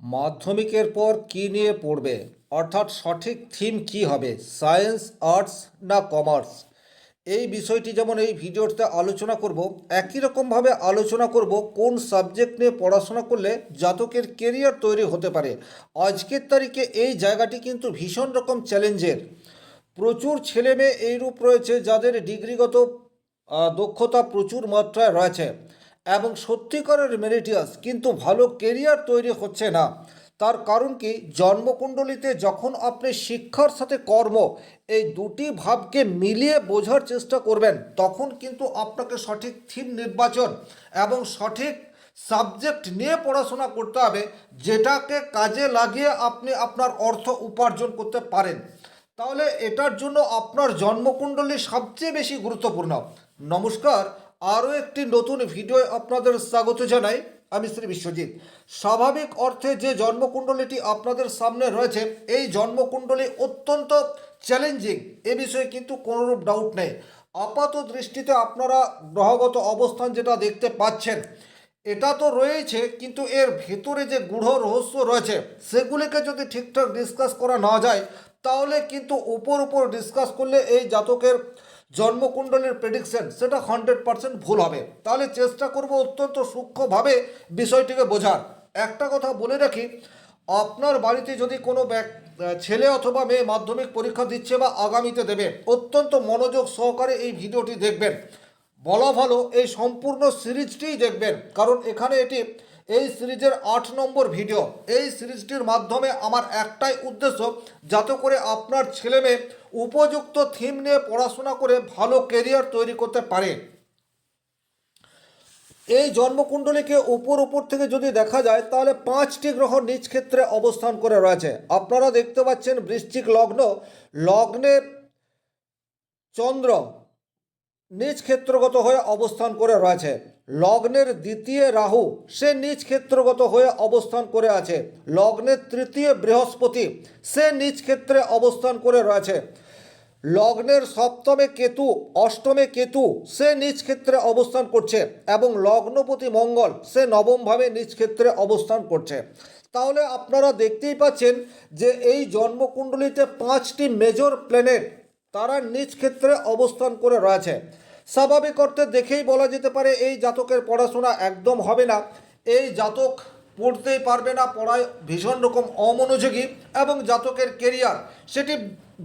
মাধ্যমিকের পর কী নিয়ে পড়বে, অর্থাৎ সঠিক থিম কী হবে, সায়েন্স, আর্টস না কমার্স? এই বিষয়টি যেমন এই ভিডিওতে আলোচনা করব, একই রকমভাবে আলোচনা করব কোন সাবজেক্ট নিয়ে পড়াশোনা করলে জাতকের কেরিয়ার তৈরি হতে পারে। আজকের তারিখে এই জায়গাটি কিন্তু ভীষণ রকম চ্যালেঞ্জের। প্রচুর ছেলেমেয়ে এইরূপ রয়েছে যাদের ডিগ্রিগত দক্ষতা প্রচুর মাত্রায় রয়েছে এবং সত্যিকারের মেরিটিয়াস, কিন্তু ভালো কেরিয়ার তৈরি হচ্ছে না। তার কারণ কি, জন্মকুণ্ডলিতে যখন আপনি শিক্ষার সাথে কর্ম এই দুটি ভাবকে মিলিয়ে বোঝার চেষ্টা করবেন, তখন কিন্তু আপনাকে সঠিক থিম নির্বাচন এবং সঠিক সাবজেক্ট নিয়ে পড়াশোনা করতে হবে, যেটাকে কাজে লাগিয়ে আপনি আপনার অর্থ উপার্জন করতে পারেন। তাহলে এটার জন্য আপনার জন্মকুণ্ডলী সবচেয়ে বেশি গুরুত্বপূর্ণ। নমস্কার, আরও একটি নতুন ভিডিও আপনাদের স্বাগত জানাই। আমি শ্রী বিশ্বজিৎ। স্বাভাবিক অর্থে যে জন্মকুণ্ডলীটি আপনাদের সামনে রয়েছে, এই জন্মকুণ্ডলী অত্যন্ত চ্যালেঞ্জিং, এ বিষয়ে কিন্তু কোনোরূপ ডাউট নেই। আপাত দৃষ্টিতে আপনারা গ্রহগত অবস্থান যেটা দেখতে পাচ্ছেন, এটা তো রয়েছে, কিন্তু এর ভেতরে যে গূঢ় রহস্য রয়েছে সেগুলিকে যদি ঠিকঠাক ডিসকাস করা না যায়, তাহলে কিন্তু উপর ডিসকাস করলে এই জাতকের জন্মকুণ্ডলীর প্রেডিকশন সেটা 100% ভুল হবে। তাহলে চেষ্টা করব অত্যন্ত সূক্ষ্মভাবে বিষয়টিকে বোঝার। একটা কথা বলে রাখি, আপনার বাড়িতে যদি কোনো ছেলে অথবা মেয়ে মাধ্যমিক পরীক্ষা দিচ্ছে বা আগামীতে দেবে, অত্যন্ত মনোযোগ সহকারে এই ভিডিওটি দেখবেন। বলা ভালো এই সম্পূর্ণ সিরিজটিই দেখবেন, কারণ এখানে এটি এই সিরিজের 8 নম্বর ভিডিও। এই সিরিজটির মাধ্যমে আমার একটাই উদ্দেশ্য, যাতে করে আপনার ছেলে মেয়ে উপযুক্ত থিম নিয়ে পড়াশোনা করে ভালো কেরিয়ার তৈরি করতে পারে। এই জন্মকুণ্ডলীকে উপর থেকে যদি দেখা যায়, তাহলে 5টি গ্রহ নিজ ক্ষেত্রে অবস্থান করে রয়েছে। আপনারা দেখতে পাচ্ছেন বৃশ্চিক লগ্ন, লগ্নে চন্দ্র নিজ ক্ষেত্রগত হয়ে অবস্থান করে রয়েছে। লগ্নের দ্বিতীয় রাহু, সে নিজ ক্ষেত্রগত হয়ে অবস্থান করে আছে। লগ্নের তৃতীয় বৃহস্পতি, সে নিজ ক্ষেত্রে অবস্থান করে রয়েছে। লগ্নের সপ্তমে কেতু, অষ্টমে কেতু, সে নিজ ক্ষেত্রে অবস্থান করছে এবং লগ্নপতি মঙ্গল, সে নবমভাবে নিজ ক্ষেত্রে অবস্থান করছে। তাহলে আপনারা দেখতেই পাচ্ছেন যে এই জন্মকুণ্ডলিতে 5টি মেজর প্ল্যানেট তারা নিজ ক্ষেত্রে অবস্থান করে রয়েছে। স্বাভাবিক অর্থে দেখেই বলা যেতে পারে এই জাতকের পড়াশোনা একদম হবে না। এই জাতক পড়তেই পারবে না, পড়ায় ভীষণ রকম অমনোযোগী এবং জাতকের কেরিয়ার সেটি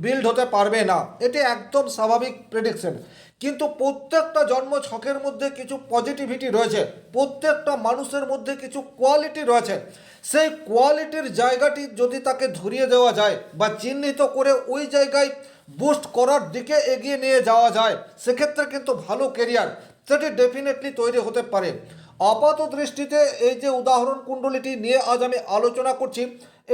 বিল্ড হতে পারবে না। এটি একদম স্বাভাবিক প্রেডিকশন। কিন্তু প্রত্যেকটা জন্ম ছকের মধ্যে কিছু পজিটিভিটি রয়েছে, প্রত্যেকটা মানুষের মধ্যে কিছু কোয়ালিটি রয়েছে। সেই কোয়ালিটির জায়গাটি যদি তাকে ধরিয়ে দেওয়া যায় বা চিহ্নিত করে ওই জায়গায় বুস্ট করার দিকে এগিয়ে নিয়ে যাওয়া যায়, সেক্ষেত্রে কিন্তু ভালো কেরিয়ার সেটি ডেফিনেটলি তৈরি হতে পারে। আপাত দৃষ্টিতে এই যে উদাহরণ কুণ্ডলীটি নিয়ে আজ আমি আলোচনা করছি,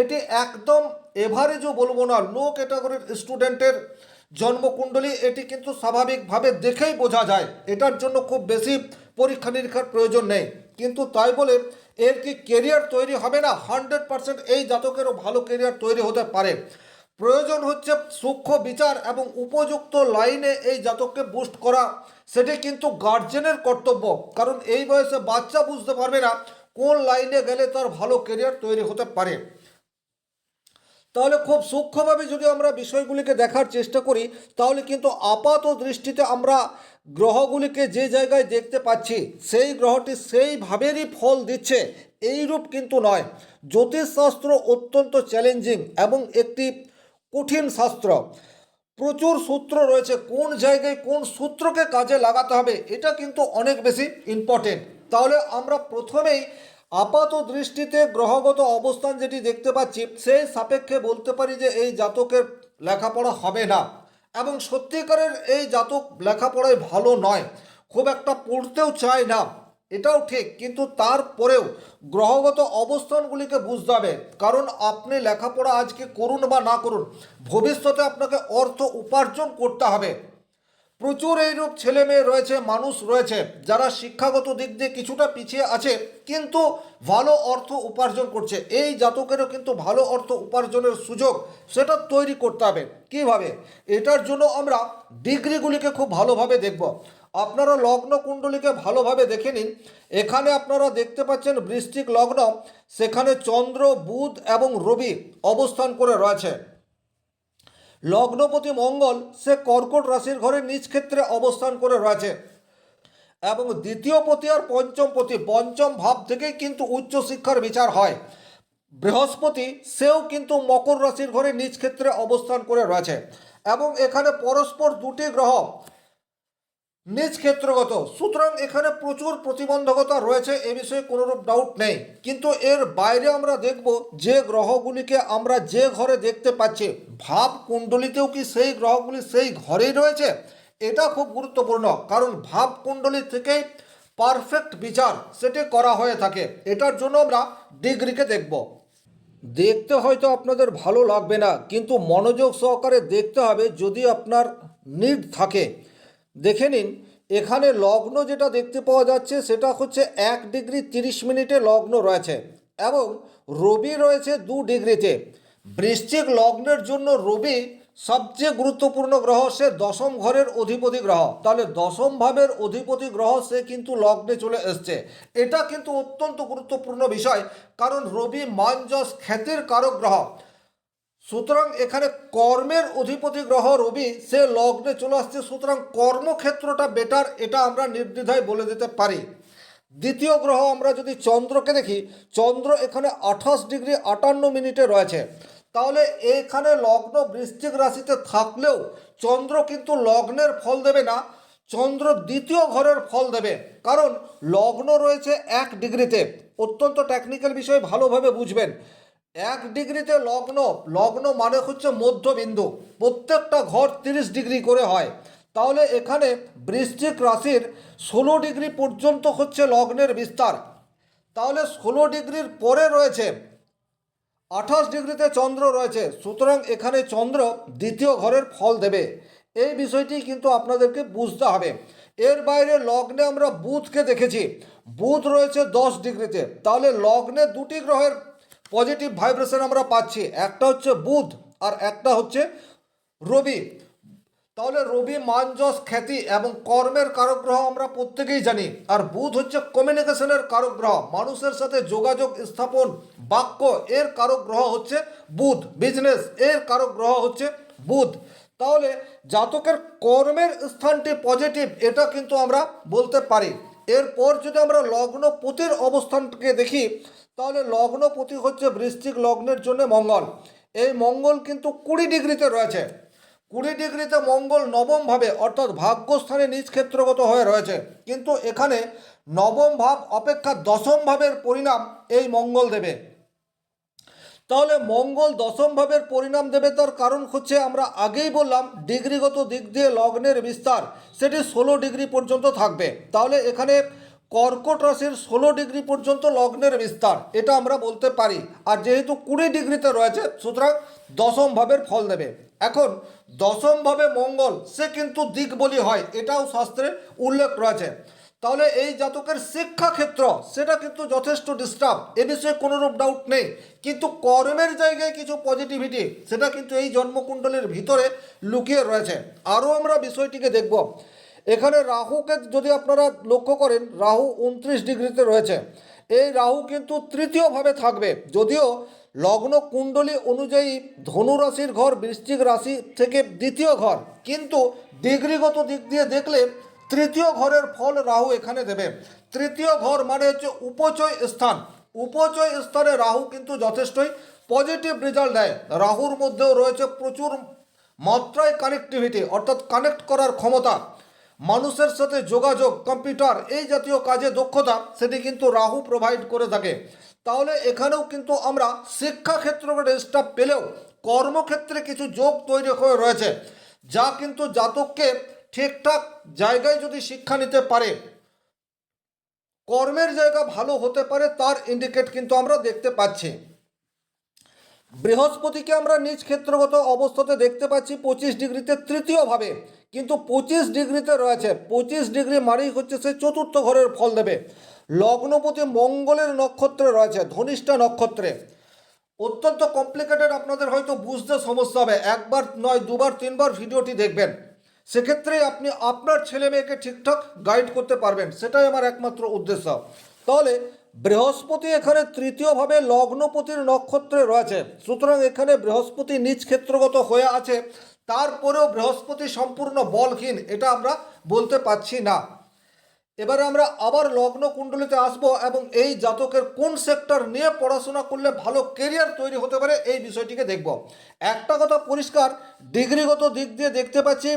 এটি একদম এভারেজও বলবো না, লো ক্যাটাগরির স্টুডেন্টের জন্মকুণ্ডলী। এটি কিন্তু স্বাভাবিকভাবে দেখেই বোঝা যায়, এটার জন্য খুব বেশি পরীক্ষা নিরীক্ষার প্রয়োজন নেই। কিন্তু তাই বলে এর কি কেরিয়ার তৈরি হবে না? 100% এই জাতকেরও ভালো কেরিয়ার তৈরি হতে পারে। প্রয়োজন হচ্ছে সূক্ষ্ম বিচার এবং উপযুক্ত লাইনে এই জাতককে বুস্ট করা। সেটি কিন্তু গার্জেনের কর্তব্য, কারণ এই বয়সে বাচ্চা বুঝতে পারবে না কোন লাইনে গেলে তার ভালো কেরিয়ার তৈরি হতে পারে। তাহলে খুব সূক্ষ্মভাবে যদি আমরা বিষয়গুলিকে দেখার চেষ্টা করি, তাহলে কিন্তু আপাত দৃষ্টিতে আমরা গ্রহগুলিকে যে জায়গায় দেখতে পাচ্ছি, সেই গ্রহটি সেইভাবেরই ফল দিচ্ছে এইরূপ কিন্তু নয়। জ্যোতিষশাস্ত্র অত্যন্ত চ্যালেঞ্জিং এবং একটি কঠিন শাস্ত্র। প্রচুর সূত্র রয়েছে, কোন জায়গায় কোন সূত্রকে কাজে লাগাতে হবে এটা কিন্তু অনেক বেশি ইম্পর্টেন্ট। তাহলে আমরা প্রথমেই আপাত দৃষ্টিতে গ্রহগত অবস্থান যেটি দেখতে পাচ্ছি, সেই সাপেক্ষে বলতে পারি যে এই জাতকের লেখাপড়া হবে না এবং সত্যিকারের এই জাতক লেখাপড়ায় ভালো নয়, খুব একটা পড়তেও চায় না, এটাও ঠিক। কিন্তু তারপরেও গ্রহগত অবস্থানগুলিকে বুঝতে হবে, কারণ আপনি লেখাপড়া আজকে করুন বা না করুন, ভবিষ্যতে আপনাকে অর্থ উপার্জন করতে হবে। প্রচুর এইরূপ ছেলে মেয়ে রয়েছে, মানুষ রয়েছে যারা শিক্ষাগত দিক দিয়ে কিছুটা পিছিয়ে আছে কিন্তু ভালো অর্থ উপার্জন করছে। এই জাতকেরও কিন্তু ভালো অর্থ উপার্জনের সুযোগ সেটা তৈরি করতে হবে। কিভাবে? এটার জন্য আমরা ডিগ্রিগুলিকে খুব ভালোভাবে দেখব। আপনারা লগ্ন কুণ্ডলীকে ভালোভাবে দেখে নিন। এখানে আপনারা দেখতে পাচ্ছেন বৃশ্চিক লগ্ন, সেখানে চন্দ্র, বুধ এবং রবি অবস্থান করে রয়েছে। লগ্নপতি মঙ্গল সে কর্কট রাশির ঘরে নিজ ক্ষেত্রে অবস্থান করে রয়েছে এবং দ্বিতীয় পতি আর পঞ্চম পতি, পঞ্চম ভাব থেকেই কিন্তু উচ্চশিক্ষার বিচার হয়। বৃহস্পতি সেও কিন্তু মকর রাশির ঘরে নিজ ক্ষেত্রে অবস্থান করে রয়েছে এবং এখানে পরস্পর দুটি গ্রহ নিজ ক্ষেত্রগত, সুতরাং এখানে প্রচুর প্রতিবন্ধকতা রয়েছে, এ বিষয়ে কোনোরূপ ডাউট নেই। কিন্তু এর বাইরে আমরা দেখব যে গ্রহগুলিকে আমরা যে ঘরে দেখতে পাচ্ছি, ভাব কুণ্ডলিতেও কি সেই গ্রহগুলি সেই ঘরেই রয়েছে? এটা খুব গুরুত্বপূর্ণ, কারণ ভাব কুণ্ডলী থেকেই পারফেক্ট বিচার সেটি করা হয়ে থাকে। এটার জন্য আমরা ডিগ্রিকে দেখব। দেখতে হয়তো আপনাদের ভালো লাগবে না, কিন্তু মনোযোগ সহকারে দেখতে হবে যদি আপনার নিড থাকে। দেখে নিন, এখানে লগ্ন যেটা দেখতে পাওয়া যাচ্ছে সেটা হচ্ছে 1 ডিগ্রি 30 মিনিটে লগ্ন রয়েছে এবং রবি রয়েছে 2 ডিগ্রিতে। বৃশ্চিক লগ্নের জন্য রবি সবচেয়ে গুরুত্বপূর্ণ গ্রহ, সে দশম ঘরের অধিপতি গ্রহ। তাহলে দশম ভাবের অধিপতি গ্রহ সে কিন্তু লগ্নে চলে এসছে। এটা কিন্তু অত্যন্ত গুরুত্বপূর্ণ বিষয়, কারণ রবি মান যশ খ্যাতির কারক গ্রহ। সুতরাং এখানে কর্মের অধিপতি গ্রহ রবি সে লগ্নে চলে আসছে, সুতরাং কর্মক্ষেত্রটা বেটার, এটা আমরা নির্দ্বিধায় বলে দিতে পারি। দ্বিতীয় গ্রহ আমরা যদি চন্দ্রকে দেখি, চন্দ্র এখানে 28 ডিগ্রি 58 মিনিটে রয়েছে। তাহলে এখানে লগ্ন বৃশ্চিক রাশিতে থাকলেও চন্দ্র কিন্তু লগ্নের ফল দেবে না, চন্দ্র দ্বিতীয় ঘরের ফল দেবে, কারণ লগ্ন রয়েছে 1 ডিগ্রিতে। অত্যন্ত টেকনিক্যাল বিষয়, ভালোভাবে বুঝবেন। 1 ডিগ্রিতে লগ্ন, লগ্ন মানে হচ্ছে মধ্যবিন্দু, প্রত্যেকটা ঘর 30 ডিগ্রি করে হয়। তাহলে এখানে বৃশ্চিক রাশির 16 ডিগ্রি পর্যন্ত হচ্ছে লগ্নের বিস্তার। তাহলে 16 ডিগ্রির পরে রয়েছে 28 ডিগ্রিতে চন্দ্র রয়েছে, সুতরাং এখানে চন্দ্র দ্বিতীয় ঘরের ফল দেবে। এই বিষয়টি কিন্তু আপনাদেরকে বুঝতে হবে। এর বাইরে লগ্নে আমরা বুধকে দেখেছি, বুধ রয়েছে 10 ডিগ্রিতে। তাহলে লগ্নে দুটি গ্রহের পজিটিভ ভাইব্রেশন আমরা পাচ্ছি, একটা হচ্ছে বুধ আর একটা হচ্ছে রবি। তাহলে রবি মান যশ খ্যাতি এবং কর্মের কারক গ্রহ আমরা প্রত্যেকেই জানি, আর বুধ হচ্ছে কমিউনিকেশনের কারক গ্রহ, মানুষের সাথে যোগাযোগ স্থাপন, বাক্য এর কারক গ্রহ হচ্ছে বুধ, বিজনেস এর কারক গ্রহ হচ্ছে বুধ। তাহলে জাতকের কর্মের স্থানটি পজিটিভ, এটা কিন্তু আমরা বলতে পারি। এরপর যদি আমরা লগ্নপতির অবস্থানকে দেখি, তাহলে লগ্নপতি হচ্ছে বৃশ্চিক লগ্নের জন্য মঙ্গল। এই মঙ্গল কিন্তু 20 ডিগ্রিতে রয়েছে। 20 ডিগ্রিতে মঙ্গল নবম ভাবে অর্থাৎ ভাগ্যস্থানে নিজ ক্ষেত্রগত হয়ে রয়েছে, কিন্তু এখানে নবম ভাব অপেক্ষা দশম ভাবের পরিণাম এই মঙ্গল দেবে। তাহলে মঙ্গল দশম ভাবের পরিণাম দেবে, তার কারণ হচ্ছে আমরা আগেই বললাম ডিগ্রিগত দিক দিয়ে লগ্নের বিস্তার সেটি 16 ডিগ্রি পর্যন্ত থাকবে। তাহলে এখানে কর্কট রাশির 16 ডিগ্রি পর্যন্ত লগ্নের বিস্তার, এটা আমরা বলতে পারি। আর যেহেতু 20 ডিগ্রিতে রয়েছে, সুতরাং দশম ভাবের ফল দেবে। এখন দশম ভাবে মঙ্গল সে কিন্তু দিক বলি হয়, এটাও শাস্ত্রে উল্লেখ রয়েছে। তাহলে এই জাতকের শিক্ষাক্ষেত্র সেটা কিন্তু যথেষ্ট ডিস্টার্ব, এ বিষয়ে কোনোরূপ ডাউট নেই। কিন্তু কর্মের জায়গায় কিছু পজিটিভিটি সেটা কিন্তু এই জন্মকুণ্ডলীর ভিতরে লুকিয়ে রয়েছে। আরও আমরা বিষয়টিকে দেখব। এখানে রাহুকে যদি আপনারা লক্ষ্য করেন, রাহু 29 ডিগ্রিতে রয়েছে। এই রাহু কিন্তু তৃতীয়ভাবে থাকবে, যদিও লগ্ন কুণ্ডলী অনুযায়ী ধনু রাশির ঘর বৃশ্চিক রাশি থেকে দ্বিতীয় ঘর, কিন্তু ডিগ্রিগত দিক দিয়ে দেখলে তৃতীয় ঘরের ফল রাহু এখানে দেবে। তৃতীয় ঘর মানে হচ্ছে উপচয় স্থান, উপচয় স্থানে রাহু কিন্তু যথেষ্টই পজিটিভ রেজাল্ট দেয়। রাহুর মধ্যেও রয়েছে প্রচুর মাত্রায় কানেক্টিভিটি, অর্থাৎ কানেক্ট করার ক্ষমতা, মানুষের সাথে যোগাযোগ, কম্পিউটার এই জাতীয় কাজে দক্ষতা, সেটি কিন্তু রাহু প্রোভাইড করে থাকে। তাহলে এখানেও কিন্তু আমরা শিক্ষাক্ষেত্রে ডিস্টার্ব পেলেও কর্মক্ষেত্রে কিছু যোগ তৈরি হয়ে রয়েছে, যা কিন্তু জাতককে ঠিকঠাক জায়গায় যদি শিক্ষা নিতে পারে, কর্মের জায়গা ভালো হতে পারে, তার ইন্ডিকেট কিন্তু আমরা দেখতে পাচ্ছি। বৃহস্পতিকে আমরা নিজ ক্ষেত্রগত অবস্থাতে দেখতে পাচ্ছি 25 ডিগ্রিতে তৃতীয়ভাবে, কিন্তু 25 ডিগ্রিতে রয়েছে। 25 ডিগ্রি মানেই হচ্ছে সে চতুর্থ ঘরের ফল দেবে। লগ্নপতি মঙ্গলের নক্ষত্রে রয়েছে, ধনিষ্ঠা নক্ষত্রে। অত্যন্ত কমপ্লিকেটেড, আপনাদের হয়তো বুঝতে সমস্যা হবে, একবার নয় দুবার তিনবার ভিডিওটি দেখবেন, সেক্ষেত্রে আপনি আপনার ছেলে মেয়েকে ঠিকঠাক গাইড করতে পারবেন, সেটাই আমার একমাত্র উদ্দেশ্য। তাহলে বৃহস্পতি এখানে তৃতীয়ভাবে লগ্নপতির নক্ষত্রে রয়েছে, সুতরাং এখানে বৃহস্পতি নিজ ক্ষেত্রগত হয়ে আছে, তারপরেও বৃহস্পতি সম্পূর্ণ বলহীন এটা আমরা বলতে পারছি না। এবারে আমরা আবার লগ্ন কুণ্ডলিতে আসব এবং এই জাতকের কোন সেক্টর নিয়ে পড়াশোনা করলে ভালো কেরিয়ার তৈরি হতে পারে এই বিষয়টিকে দেখব। একটা কথা পরিষ্কার, ডিগ্রিগত দিক দিয়ে দেখতে পাচ্ছি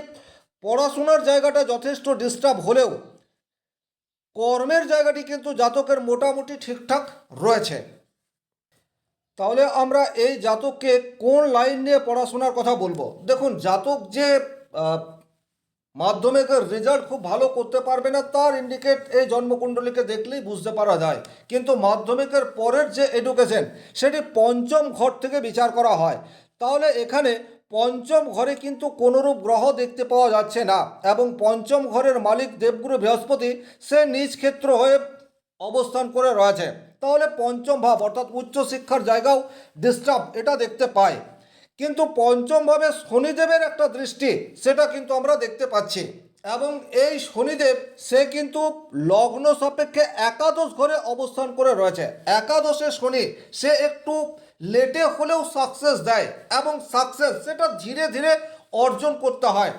পড়াশোনার জায়গাটা যথেষ্ট ডিস্টার্ব হলেও কর্মের জায়গাটি কিন্তু জাতকের মোটামুটি ঠিকঠাক রয়েছে। তাহলে আমরা এই জাতককে কোন লাইন নিয়ে পড়াশোনার কথা বলবো। দেখুন, জাতক যে মাধ্যমিকের রেজাল্ট খুব ভালো করতে পারবে না তার ইন্ডিকেট এই জন্মকুণ্ডলীকে দেখলেই বুঝতে পারা যায়, কিন্তু মাধ্যমিকের পরের যে এডুকেশন সেটি পঞ্চম ঘর থেকে বিচার করা হয়। তাহলে এখানে পঞ্চম ঘরে কিন্তু কোনোরূপ গ্রহ দেখতে পাওয়া যাচ্ছে না, এবং পঞ্চম ঘরের মালিক দেবগুরু বৃহস্পতি সে নিজ ক্ষেত্র হয়ে অবস্থান করে রয়েছে। তাহলে পঞ্চম ভাব অর্থাৎ উচ্চশিক্ষার জায়গাও ডিস্টার্ব এটা দেখতে পাই, কিন্তু পঞ্চমভাবে শনিদেবের একটা দৃষ্টি সেটা কিন্তু আমরা দেখতে পাচ্ছি, এবং এই শনিদেব সে কিন্তু লগ্ন সাপেক্ষে একাদশ ঘরে অবস্থান করে রয়েছে। একাদশে শনি সে একটু লেটে হলেও সাকসেস দেয়, এবং সাকসেস সেটা ধীরে ধীরে অর্জন করতে হয়।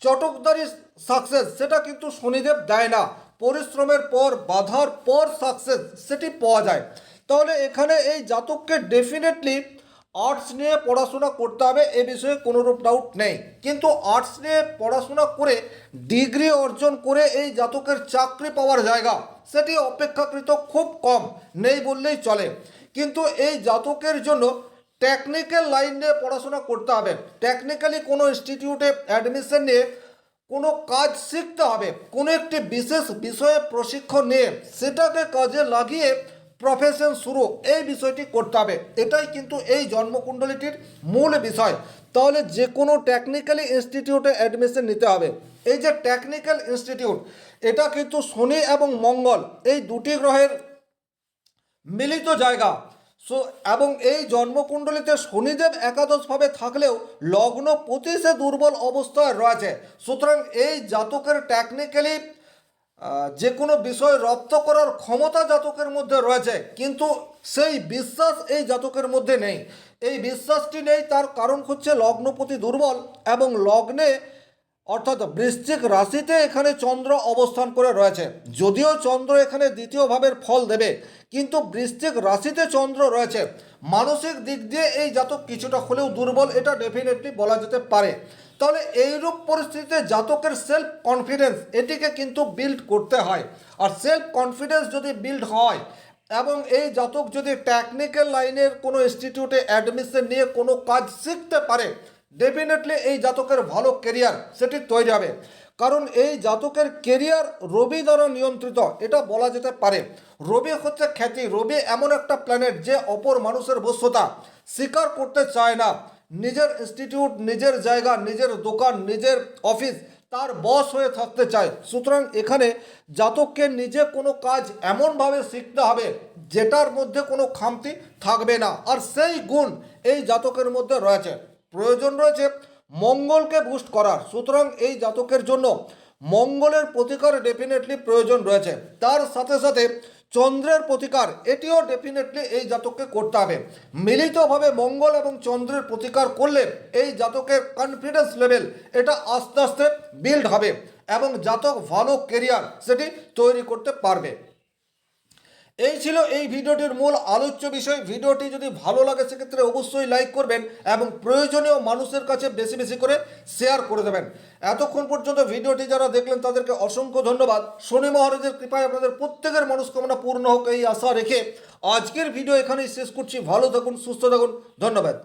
চটকদারি সাকসেস সেটা কিন্তু শনিদেব দেয় না, পরিশ্রমের পর বাধার পর সাকসেস সেটি পাওয়া যায়। তাহলে এখানে এই জাতককে ডেফিনেটলি আর্টস নিয়ে পড়াশোনা করতে হবে, এ বিষয়ে কোনোরূপ ডাউট নেই, কিন্তু আর্টস নিয়ে পড়াশোনা করে ডিগ্রি অর্জন করে এই জাতকের চাকরি পাওয়ার জায়গা সেটি অপেক্ষাকৃত খুব কম, নেই বললেই চলে। কিন্তু এই জাতকের জন্য টেকনিক্যাল লাইন নিয়ে পড়াশোনা করতে হবে, টেকনিক্যালি কোনো ইনস্টিটিউটে অ্যাডমিশন নিয়ে কোনো কাজ শিখতে হবে, কোনো একটি বিশেষ বিষয়ে প্রশিক্ষণ নিয়ে সেটাকে কাজে লাগিয়ে প্রফেশন শুরু, এই বিষয়টি করতে হবে। এটাই কিন্তু এই জন্মকুণ্ডলীটির মূল বিষয়। তাহলে যে কোনো টেকনিক্যালি ইনস্টিটিউটে অ্যাডমিশন নিতে হবে। এই যে টেকনিক্যাল ইনস্টিটিউট এটা কিন্তু শনি এবং মঙ্গল এই দুটি গ্রহের মিলিত জায়গা। এবং এই জন্মকুণ্ডলিতে শনিদেব একাদশভাবে থাকলেও লগ্নপতি সে দুর্বল অবস্থায় রয়েছে, সুতরাং এই জাতকের টেকনিক্যালি যে কোনো বিষয় রপ্ত করার ক্ষমতা জাতকের মধ্যে রয়েছে, কিন্তু সেই বিশ্বাস এই জাতকের মধ্যে নেই। এই বিশ্বাসটি নেই তার কারণ হচ্ছে লগ্নপতি দুর্বল, এবং লগ্নে অর্থাৎ বৃশ্চিক রাশিতে এখানে চন্দ্র অবস্থান করে রয়েছে। যদিও চন্দ্র এখানে দ্বিতীয় ভাবের ফল দেবে, কিন্তু বৃশ্চিক রাশিতে চন্দ্র রয়েছে, মানসিক দিক দিয়ে এই জাতক কিছুটা হলেও দুর্বল, এটা ডেফিনেটলি বলা যেতে পারে। তাহলে এইরূপ পরিস্থিতিতে জাতকের সেলফ কনফিডেন্স এটিকে কিন্তু বিল্ড করতে হয়, আর সেলফ কনফিডেন্স যদি বিল্ড হয় এবং এই জাতক যদি টেকনিক্যাল লাইনের কোনো ইনস্টিটিউটে অ্যাডমিশন নিয়ে কোনো কাজ শিখতে পারে, ডেফিনেটলি এই জাতকের ভালো কেরিয়ার সেটি তৈরি হবে। কারণ এই জাতকের কেরিয়ার রবি দ্বারা নিয়ন্ত্রিত এটা বলা যেতে পারে। রবি হচ্ছে খ্যাতি, রবি এমন একটা প্ল্যানেট যে অপর মানুষের বশ্যতা স্বীকার করতে চায় না, নিজের ইনস্টিটিউট, নিজের জায়গা, নিজের দোকান, নিজের অফিস তার বস হয়ে থাকতে চায়। সুতরাং এখানে জাতককে নিজে কোনো কাজ এমনভাবে শিখতে হবে যেটার মধ্যে কোনো খামতি থাকবে না, আর সেই গুণ এই জাতকের মধ্যে রয়েছে। প্রয়োজন রয়েছে মঙ্গলকে বুস্ট করার, সুতরাং এই জাতকের জন্য মঙ্গলের প্রতিকার ডেফিনেটলি প্রয়োজন রয়েছে। তার সাথে সাথে চন্দ্রের প্রতিকার এটিও ডেফিনেটলি এই জাতককে করতে হবে। মিলিতভাবে মঙ্গল এবং চন্দ্রের প্রতিকার করলে এই জাতকের কনফিডেন্স লেভেল এটা আস্তে আস্তে বিল্ড হবে, এবং জাতক ভালো কেরিয়ার সেটি তৈরি করতে পারবে। এই ছিল এই ভিডিওটির মূল আলোচ্য বিষয়। ভিডিওটি যদি ভালো লাগে সেক্ষেত্রে অবশ্যই লাইক করবেন এবং প্রয়োজনীয় মানুষের কাছে বেশি বেশি করে শেয়ার করে দেবেন। এতক্ষণ পর্যন্ত ভিডিওটি যারা দেখলেন তাদেরকে অসংখ্য ধন্যবাদ। শনি মহারাজের কৃপায় আপনাদের প্রত্যেকের মনস্কামনা পূর্ণ হোক এই আশা রেখে আজকের ভিডিও এখানেই শেষ করছি। ভালো থাকুন, সুস্থ থাকুন, ধন্যবাদ।